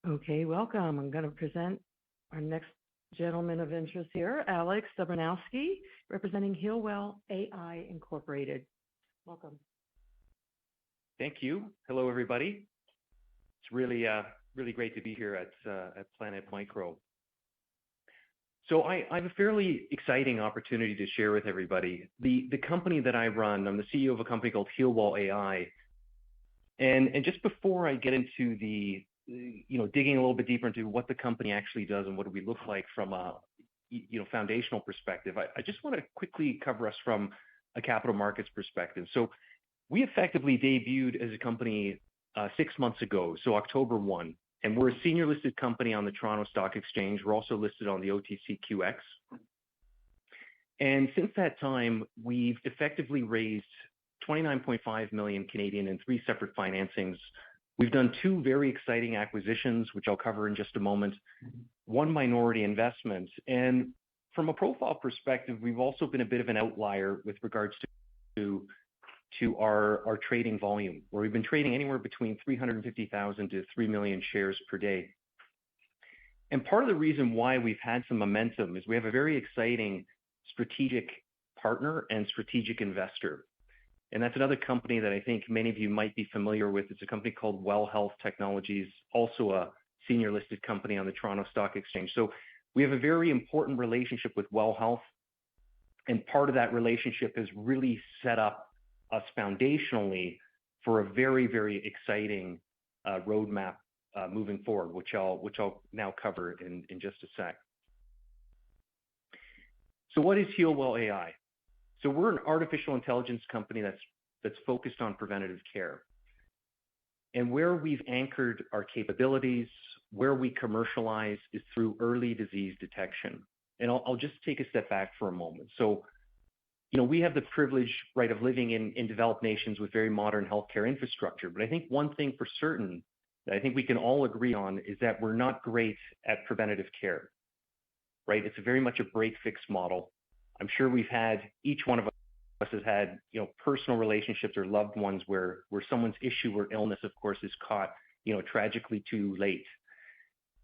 Okay, welcome. I'm going to present our next gentleman of interest here, Alex Dobranowski, representing HEALWELL AI Incorporated. Welcome. Thank you. Hello, everybody. It's really great to be here at Planet Micro. So I have a fairly exciting opportunity to share with everybody. The company that I run, I'm the CEO of a company called HEALWELL AI. And just before I get into the digging a little bit deeper into what the company actually does and what do we look like from a foundational perspective, I just want to quickly cover us from a capital markets perspective. So we effectively debuted as a company 6 months ago, so October 1, and we're a senior listed company on the Toronto Stock Exchange. We're also listed on the OTCQX. And since that time, we've effectively raised 29.5 million Canadian in 3 separate financings. We've done 2 very exciting acquisitions, which I'll cover in just a moment, 1 minority investment. And from a profile perspective, we've also been a bit of an outlier with regards to our trading volume, where we've been trading anywhere between 350,000 to 3 million shares per day. And part of the reason why we've had some momentum is we have a very exciting strategic partner and strategic investor. And that's another company that I think many of you might be familiar with. It's a company called WELL Health Technologies, also a senior listed company on the Toronto Stock Exchange. So we have a very important relationship with WELL Health. And part of that relationship has really set up us foundationally for a very, very exciting roadmap moving forward, which I'll now cover in just a sec. So what is HEALWELL AI? So we're an artificial intelligence company that's focused on preventative care. And where we've anchored our capabilities, where we commercialize is through early disease detection. And I'll just take a step back for a moment. So, we have the privilege, right, of living in developed nations with very modern healthcare infrastructure. But I think one thing for certain that I think we can all agree on is that we're not great at preventative care, right? It's very much a break-fix model. I'm sure each one of us has had, personal relationships or loved ones where someone's issue or illness, of course, is caught, tragically too late.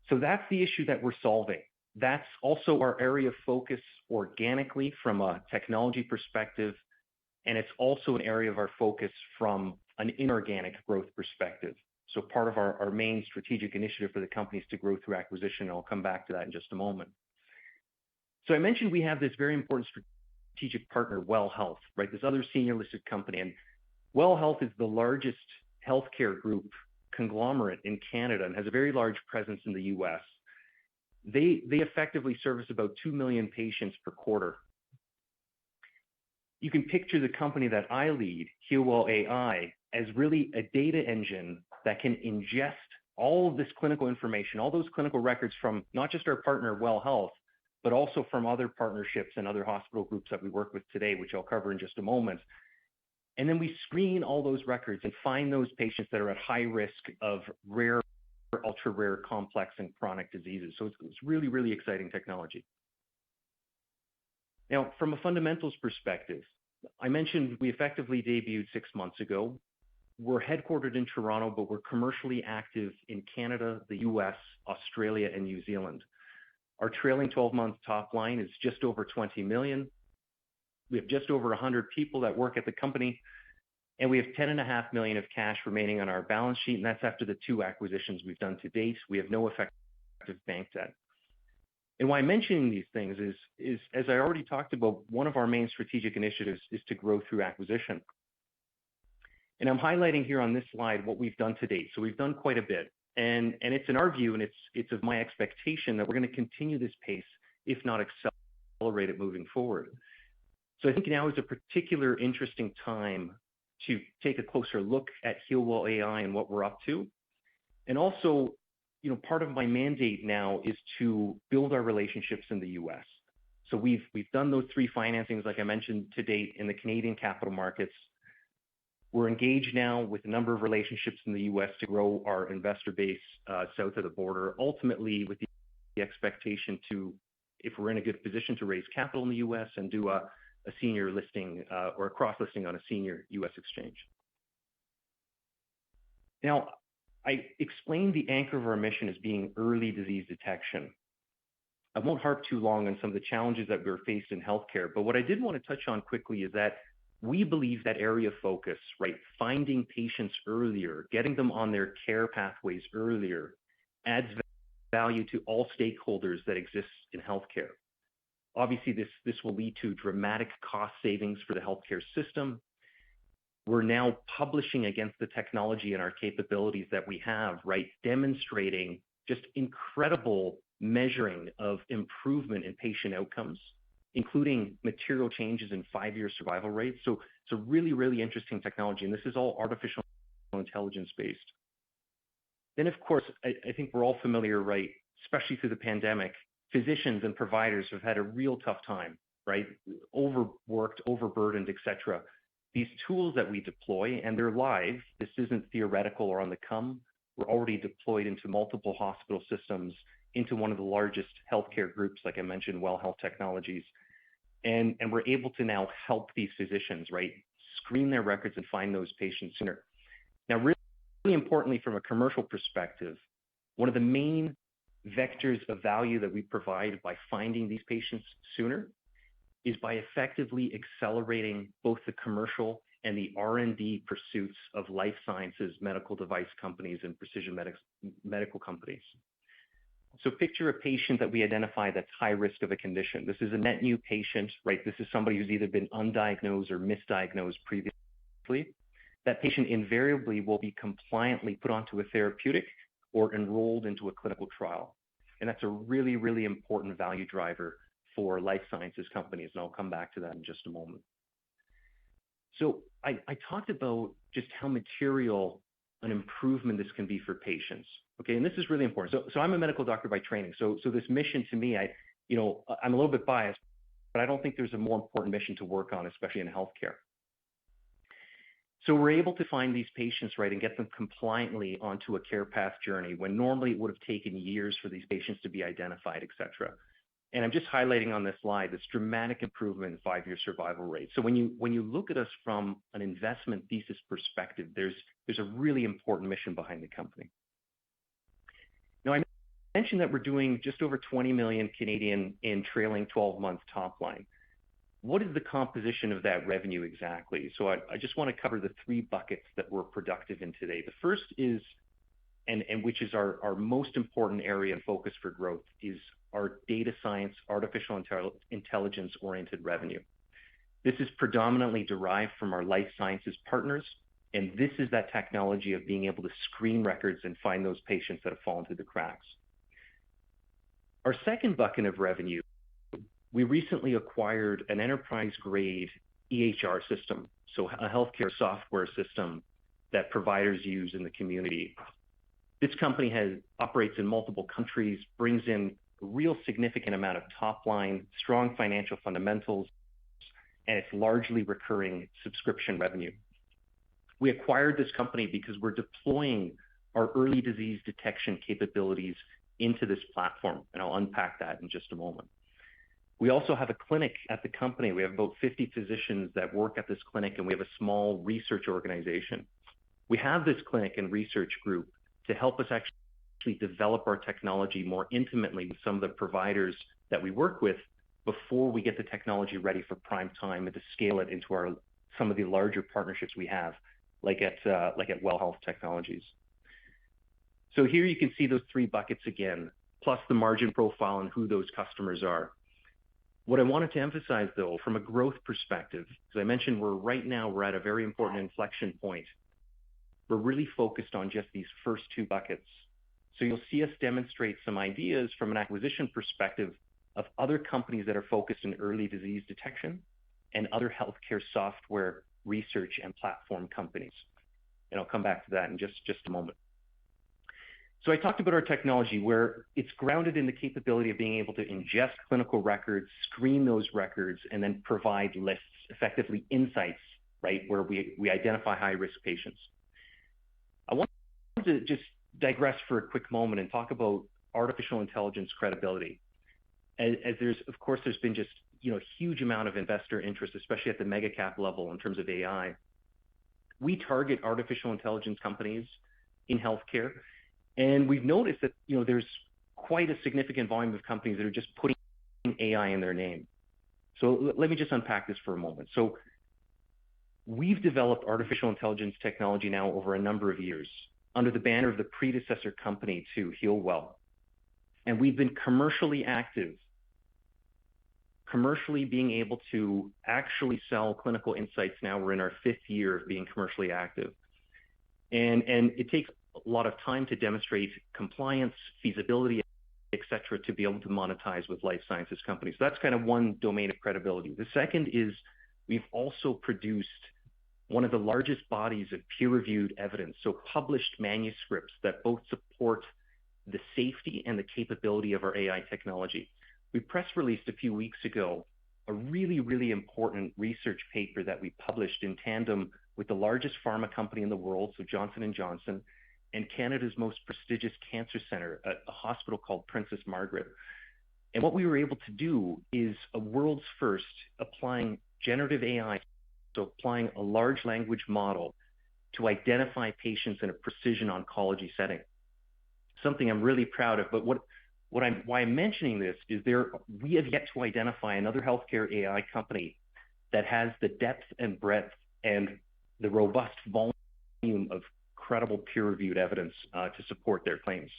So that's the issue that we're solving. That's also our area of focus organically from a technology perspective. And it's also an area of our focus from an inorganic growth perspective. So part of our main strategic initiative for the company is to grow through acquisition. I'll come back to that in just a moment. So I mentioned we have this very important strategic partner, WELL Health, right? This other senior listed company. And WELL Health is the largest healthcare group conglomerate in Canada and has a very large presence in the US. They effectively service about 2 million patients per quarter. You can picture the company that I lead, HEALWELL AI, as really a data engine that can ingest all of this clinical information, all those clinical records from not just our partner, WELL Health, but also from other partnerships and other hospital groups that we work with today, which I'll cover in just a moment. And then we screen all those records and find those patients that are at high risk of rare, ultra rare, complex, and chronic diseases. So it's really, really exciting technology. Now, from a fundamentals perspective, I mentioned we effectively debuted 6 months ago. We're headquartered in Toronto, but we're commercially active in Canada, the US, Australia, and New Zealand. Our trailing 12-month top line is just over 20 million. We have just over 100 people that work at the company, and we have 10.5 million of cash remaining on our balance sheet, and that's after the 2 acquisitions we've done to date. We have no effective bank debt. And why I'm mentioning these things is, as I already talked about, one of our main strategic initiatives is to grow through acquisition. And I'm highlighting here on this slide what we've done to date. So we've done quite a bit. And it's in our view, and it's of my expectation that we're going to continue this pace, if not accelerate it moving forward. So I think now is a particular interesting time to take a closer look at HEALWELL AI and what we're up to. And also, part of my mandate now is to build our relationships in the US. So we've done those 3 financings, like I mentioned, to date in the Canadian capital markets. We're engaged now with a number of relationships in the US to grow our investor base south of the border, ultimately with the expectation to, if we're in a good position, to raise capital in the US and do a senior listing or a cross listing on a senior US exchange. Now, I explained the anchor of our mission as being early disease detection. I won't harp too long on some of the challenges that we're faced in healthcare, but what I did want to touch on quickly is that we believe that area of focus, right, finding patients earlier, getting them on their care pathways earlier, adds value to all stakeholders that exist in healthcare. Obviously, this will lead to dramatic cost savings for the healthcare system. We're now publishing against the technology and our capabilities that we have, right, demonstrating just incredible measuring of improvement in patient outcomes, including material changes in 5-year survival rates. So it's a really, really interesting technology, and this is all artificial intelligence based. Then, of course, I think we're all familiar, right, especially through the pandemic, physicians and providers have had a real tough time, right? Overworked, overburdened, et cetera. These tools that we deploy, and they're live, this isn't theoretical or on the come, we're already deployed into multiple hospital systems, into one of the largest healthcare groups, like I mentioned, Well Health Technologies. And we're able to now help these physicians, right, screen their records and find those patients sooner. Now, really importantly, from a commercial perspective, one of the main vectors of value that we provide by finding these patients sooner is by effectively accelerating both the commercial and the R&D pursuits of life sciences, medical device companies, and precision medical companies. So picture a patient that we identify that's high risk of a condition. This is a net new patient, right? This is somebody who's either been undiagnosed or misdiagnosed previously. That patient invariably will be compliantly put onto a therapeutic or enrolled into a clinical trial. And that's a really, really important value driver for life sciences companies, and I'll come back to that in just a moment. So I talked about just how material an improvement this can be for patients, okay? And this is really important. So I'm a medical doctor by training. So this mission to me, I'm a little bit biased, but I don't think there's a more important mission to work on, especially in healthcare. So we're able to find these patients, right, and get them compliantly onto a care path journey when normally it would have taken years for these patients to be identified, et cetera. And I'm just highlighting on this slide this dramatic improvement in 5-year survival rate. So when you look at us from an investment thesis perspective, there's a really important mission behind the company. Now, I mentioned that we're doing just over 20 million Canadian in trailing 12-month top line. What is the composition of that revenue exactly? So I just want to cover the 3 buckets that we're productive in today. The first is, and which is our most important area and focus for growth, is our data science, artificial intelligence-oriented revenue. This is predominantly derived from our life sciences partners, and this is that technology of being able to screen records and find those patients that have fallen through the cracks. Our second bucket of revenue, we recently acquired an enterprise-grade EHR system, so a healthcare software system that providers use in the community. This company operates in multiple countries, brings in a real significant amount of top line, strong financial fundamentals, and it's largely recurring subscription revenue. We acquired this company because we're deploying our early disease detection capabilities into this platform, and I'll unpack that in just a moment. We also have a clinic at the company. We have about 50 physicians that work at this clinic, and we have a small research organization. We have this clinic and research group to help us actually develop our technology more intimately with some of the providers that we work with before we get the technology ready for prime time and to scale it into some of the larger partnerships we have, like at Well Health Technologies. So here you can see those 3 buckets again, plus the margin profile and who those customers are. What I wanted to emphasize, though, from a growth perspective, as I mentioned, we're at a very important inflection point. We're really focused on just these first 2 buckets. So you'll see us demonstrate some ideas from an acquisition perspective of other companies that are focused in early disease detection and other healthcare software research and platform companies. And I'll come back to that in just a moment. So I talked about our technology where it's grounded in the capability of being able to ingest clinical records, screen those records, and then provide lists, effectively insights, right, where we identify high-risk patients. I want to just digress for a quick moment and talk about artificial intelligence credibility. As there's been just, a huge amount of investor interest, especially at the MicroCap level in terms of AI. We target artificial intelligence companies in healthcare. And we've noticed that, there's quite a significant volume of companies that are just putting AI in their name. So let me just unpack this for a moment. So we've developed artificial intelligence technology now over a number of years under the banner of the predecessor company to HEALWELL. And we've been commercially active, commercially being able to actually sell clinical insights. Now we're in our 5th year of being commercially active. And it takes a lot of time to demonstrate compliance, feasibility, et cetera, to be able to monetize with life sciences companies. So that's kind of one domain of credibility. The second is we've also produced one of the largest bodies of peer-reviewed evidence, so published manuscripts that both support the safety and the capability of our AI technology. We press released a few weeks ago a really, really important research paper that we published in tandem with the largest pharma company in the world, so Johnson & Johnson, and Canada's most prestigious cancer center, a hospital called Princess Margaret. And what we were able to do is a world's first applying generative AI, so applying a large language model to identify patients in a precision oncology setting. Something I'm really proud of, but why I'm mentioning this is we have yet to identify another healthcare AI company that has the depth and breadth and the robust volume of credible peer-reviewed evidence to support their claims.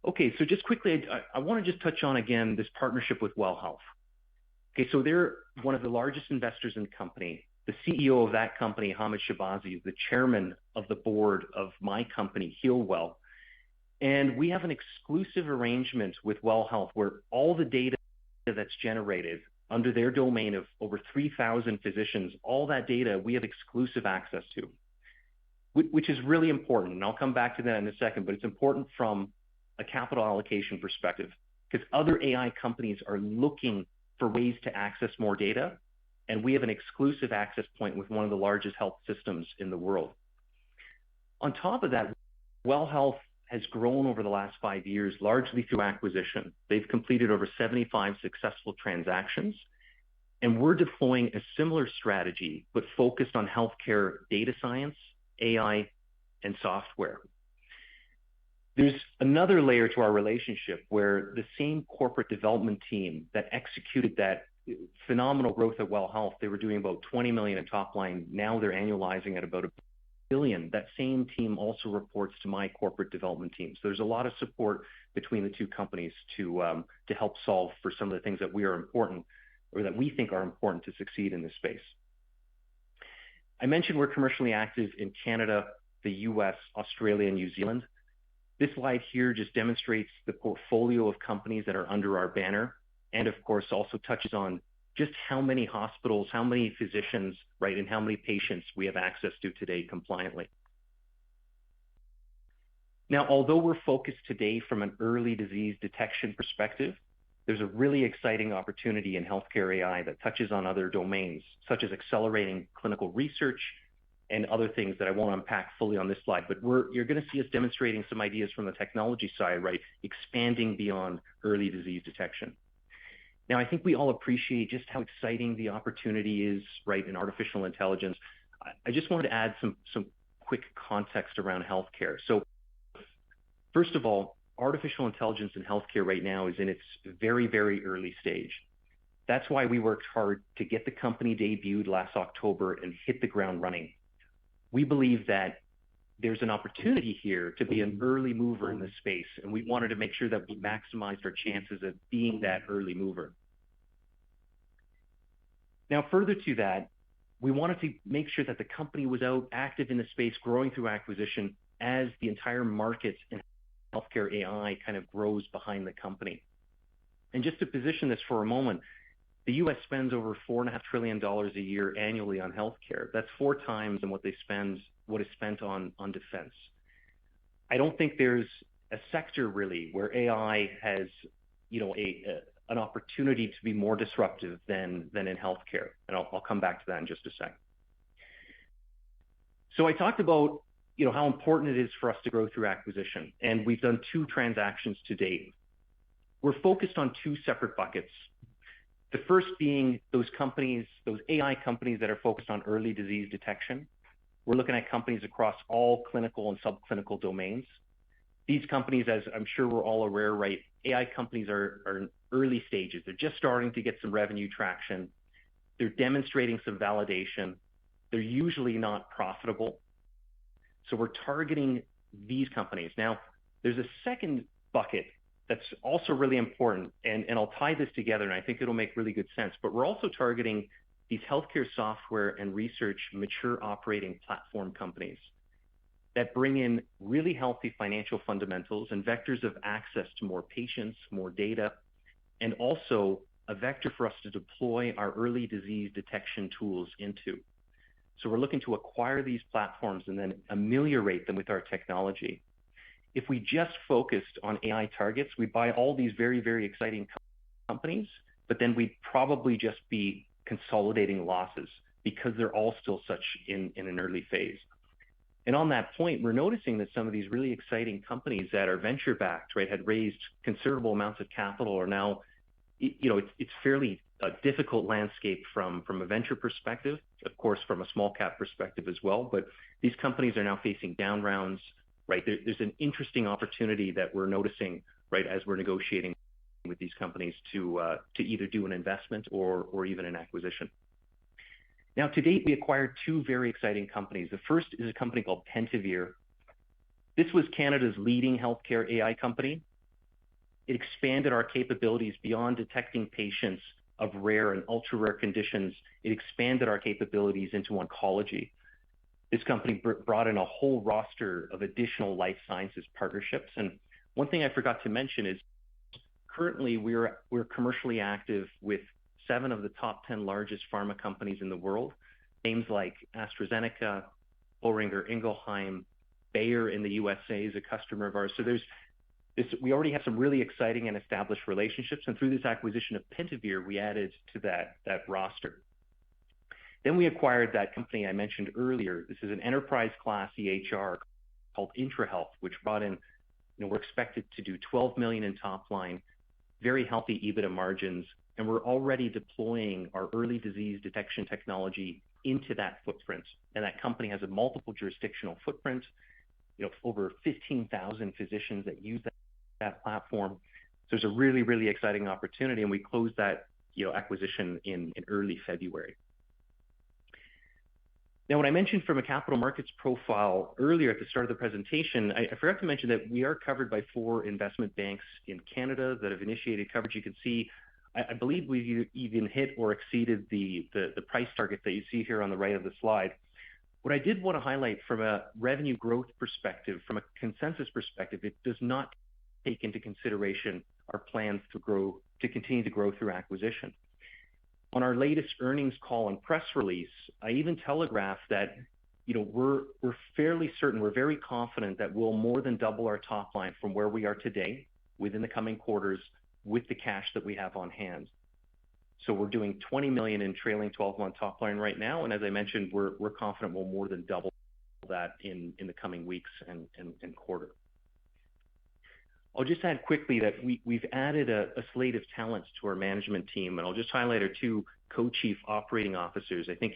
Okay, so just quickly, I want to just touch on again this partnership with WELL Health. Okay, so they're one of the largest investors in the company. The CEO of that company, Hamid Shabazi, is the chairman of the board of my company, HEALWELL. And we have an exclusive arrangement with WELL Health where all the data that's generated under their domain of over 3,000 physicians, all that data we have exclusive access to, which is really important. And I'll come back to that in a second, but it's important from a capital allocation perspective because other AI companies are looking for ways to access more data. And we have an exclusive access point with one of the largest health systems in the world. On top of that, WELL Health has grown over the last 5 years, largely through acquisition. They've completed over 75 successful transactions, and we're deploying a similar strategy, but focused on healthcare data science, AI, and software. There's another layer to our relationship where the same corporate development team that executed that phenomenal growth at WELL Health, they were doing about 20 million in top line. Now they're annualizing at about $1 billion. That same team also reports to my corporate development team. So there's a lot of support between the two companies to help solve for some of the things that we think are important to succeed in this space. I mentioned we're commercially active in Canada, the US, Australia, and New Zealand. This slide here just demonstrates the portfolio of companies that are under our banner, and of course also touches on just how many hospitals, how many physicians, right, and how many patients we have access to today compliantly. Now, although we're focused today from an early disease detection perspective, there's a really exciting opportunity in healthcare AI that touches on other domains, such as accelerating clinical research and other things that I won't unpack fully on this slide, but you're going to see us demonstrating some ideas from the technology side, right, expanding beyond early disease detection. Now, I think we all appreciate just how exciting the opportunity is, right, in artificial intelligence. I just wanted to add some quick context around healthcare. So first of all, artificial intelligence in healthcare right now is in its very, very early stage. That's why we worked hard to get the company debuted last October and hit the ground running. We believe that there's an opportunity here to be an early mover in this space, and we wanted to make sure that we maximized our chances of being that early mover. Now, further to that, we wanted to make sure that the company was out active in the space, growing through acquisition as the entire market in healthcare AI kind of grows behind the company. And just to position this for a moment, the U.S. spends over $4.5 trillion a year annually on healthcare. That's 4 times than what is spent on defense. I don't think there's a sector really where AI has, an opportunity to be more disruptive than in healthcare, and I'll come back to that in just a sec. So I talked about how important it is for us to grow through acquisition, and we've done 2 transactions to date. We're focused on 2 separate buckets. The first being those companies, those AI companies that are focused on early disease detection. We're looking at companies across all clinical and subclinical domains. These companies, as I'm sure we're all aware, right, AI companies are in early stages. They're just starting to get some revenue traction. They're demonstrating some validation. They're usually not profitable. So we're targeting these companies. Now, there's a second bucket that's also really important, and I'll tie this together, and I think it'll make really good sense. But we're also targeting these healthcare software and research mature operating platform companies that bring in really healthy financial fundamentals and vectors of access to more patients, more data, and also a vector for us to deploy our early disease detection tools into. So we're looking to acquire these platforms and then ameliorate them with our technology. If we just focused on AI targets, we'd buy all these very, very exciting companies, but then we'd probably just be consolidating losses because they're all still such in an early phase. And on that point, we're noticing that some of these really exciting companies that are venture-backed, right, had raised considerable amounts of capital are now, it's fairly a difficult landscape from a venture perspective, of course, from a small cap perspective as well. But these companies are now facing down rounds, right? There's an interesting opportunity that we're noticing, right, as we're negotiating with these companies to either do an investment or even an acquisition. Now, to date, we acquired two very exciting companies. The first is a company called Pentavere. This was Canada's leading healthcare AI company. It expanded our capabilities beyond detecting patients of rare and ultra-rare conditions. It expanded our capabilities into oncology. This company brought in a whole roster of additional life sciences partnerships. And one thing I forgot to mention is currently we're commercially active with 7 of the top 10 largest pharma companies in the world. Names like AstraZeneca, Boehringer Ingelheim, Bayer in the USA is a customer of ours. So we already have some really exciting and established relationships. And through this acquisition of Pentavere, we added to that roster. Then we acquired that company I mentioned earlier. This is an enterprise class EHR called IntraHealth, which brought in, we're expected to do 12 million in top line, very healthy EBITDA margins, and we're already deploying our early disease detection technology into that footprint. And that company has a multiple jurisdictional footprint, over 15,000 physicians that use that platform. So there's a really, really exciting opportunity, and we closed that acquisition in early February. Now, when I mentioned from a capital markets profile earlier at the start of the presentation, I forgot to mention that we are covered by 4 investment banks in Canada that have initiated coverage. You can see, I believe we've even hit or exceeded the price target that you see here on the right of the slide. What I did want to highlight from a revenue growth perspective, from a consensus perspective, it does not take into consideration our plans to continue to grow through acquisition. On our latest earnings call and press release, I even telegraphed that we're fairly certain, we're very confident that we'll more than double our top line from where we are today within the coming quarters with the cash that we have on hand. So we're doing 20 million in trailing 12-month top line right now, and as I mentioned, we're confident we'll more than double that in the coming weeks and quarter. I'll just add quickly that we've added a slate of talents to our management team, and I'll just highlight our 2 co-chief operating officers. I think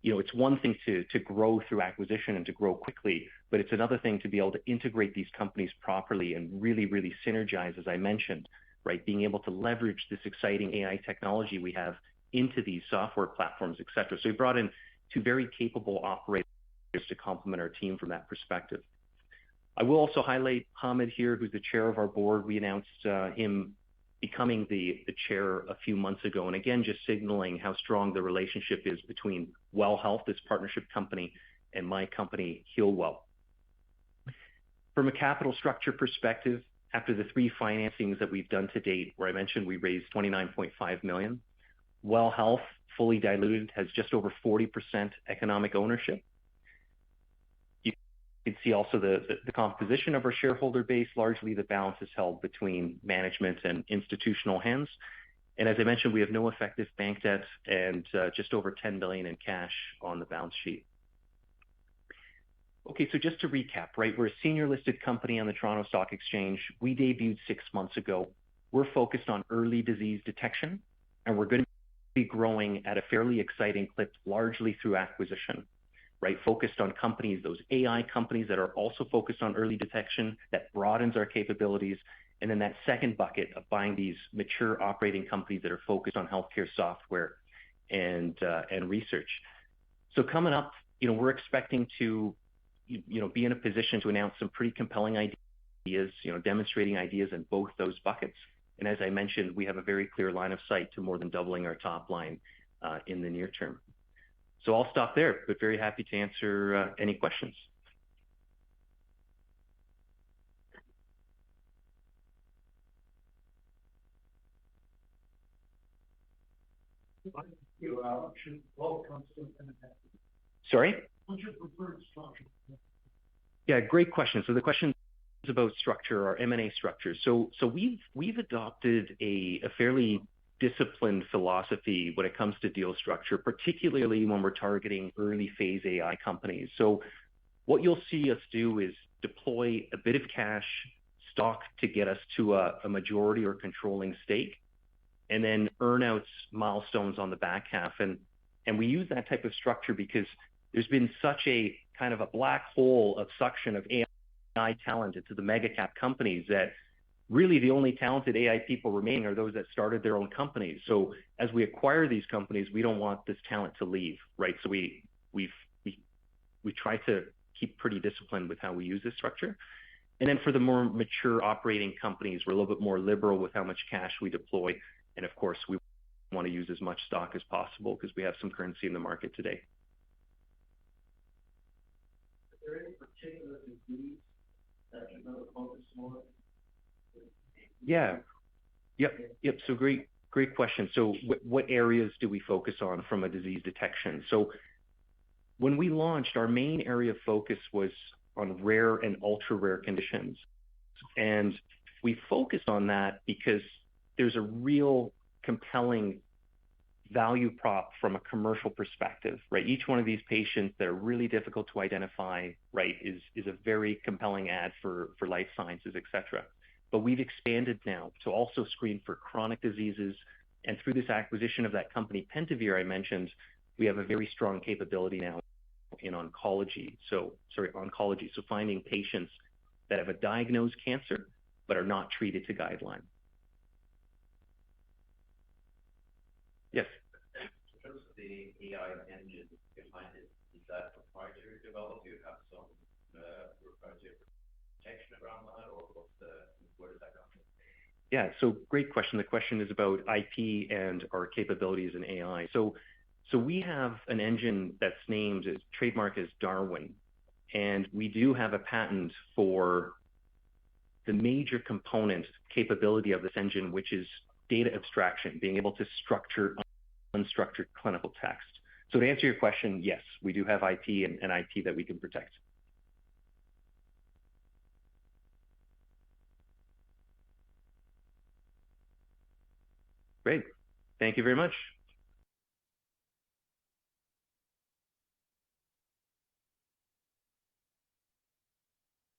it's one thing to grow through acquisition and to grow quickly, but it's another thing to be able to integrate these companies properly and really, really synergize, as I mentioned, right? Being able to leverage this exciting AI technology we have into these software platforms, et cetera. So we brought in 2 very capable operators to complement our team from that perspective. I will also highlight Hamid here, who's the chair of our board. We announced him becoming the chair a few months ago. And again, just signaling how strong the relationship is between WELL Health, this partnership company, and my company, HEALWELL. From a capital structure perspective, after the 3 financings that we've done to date, where I mentioned we raised 29.5 million, WELL Health, fully diluted, has just over 40% economic ownership. You can see also the composition of our shareholder base. Largely, the balance is held between management and institutional hands. And as I mentioned, we have no effective bank debt and just over 10 million in cash on the balance sheet. Okay, so just to recap, right, we're a senior listed company on the Toronto Stock Exchange. We debuted 6 months ago. We're focused on early disease detection, and we're going to be growing at a fairly exciting clip, largely through acquisition. right? Focused on companies, those AI companies that are also focused on early detection, that broadens our capabilities. And then that second bucket of buying these mature operating companies that are focused on healthcare software and research. So coming up, we're expecting to, be in a position to announce some pretty compelling ideas, demonstrating ideas in both those buckets. And as I mentioned, we have a very clear line of sight to more than doubling our top line in the near term. So I'll stop there, but very happy to answer any questions. Sorry? What's your preferred structure? Yeah, great question. So the question is about structure, our M&A structure. So we've adopted a fairly disciplined philosophy when it comes to deal structure, particularly when we're targeting early phase AI companies. So what you'll see us do is deploy a bit of cash, stock to get us to a majority or controlling stake, and then earnouts, milestones on the back half. And we use that type of structure because there's been such a kind of a black hole of suction of AI talent into the mega cap companies that really the only talented AI people remaining are those that started their own companies. So as we acquire these companies, we don't want this talent to leave, right? So we try to keep pretty disciplined with how we use this structure. And then for the more mature operating companies, we're a little bit more liberal with how much cash we deploy. And of course, we want to use as much stock as possible because we have some currency in the market today. Is there any particular disease that you're going to focus on? Yeah. Yep. So great question. So what areas do we focus on from a disease detection? So when we launched, our main area of focus was on rare and ultra rare conditions. And we focused on that because there's a real compelling value prop from a commercial perspective, right? Each one of these patients that are really difficult to identify, right, is a very compelling ad for life sciences, et cetera. But we've expanded now to also screen for chronic diseases. And through this acquisition of that company, Pentavere, I mentioned, we have a very strong capability now in oncology. So finding patients that have a diagnosed cancer, but are not treated to guideline. Yes. In terms of the AI engine behind it, is that proprietary developed? Do you have some proprietary protection around that, or where does that come from? Yeah, so great question. The question is about IP and our capabilities in AI. So we have an engine that's named, trademark as Darwin, and we do have a patent for the major component capability of this engine, which is data abstraction, being able to structure unstructured clinical text. So to answer your question, yes, we do have IP and IP that we can protect. Great. Thank you very much.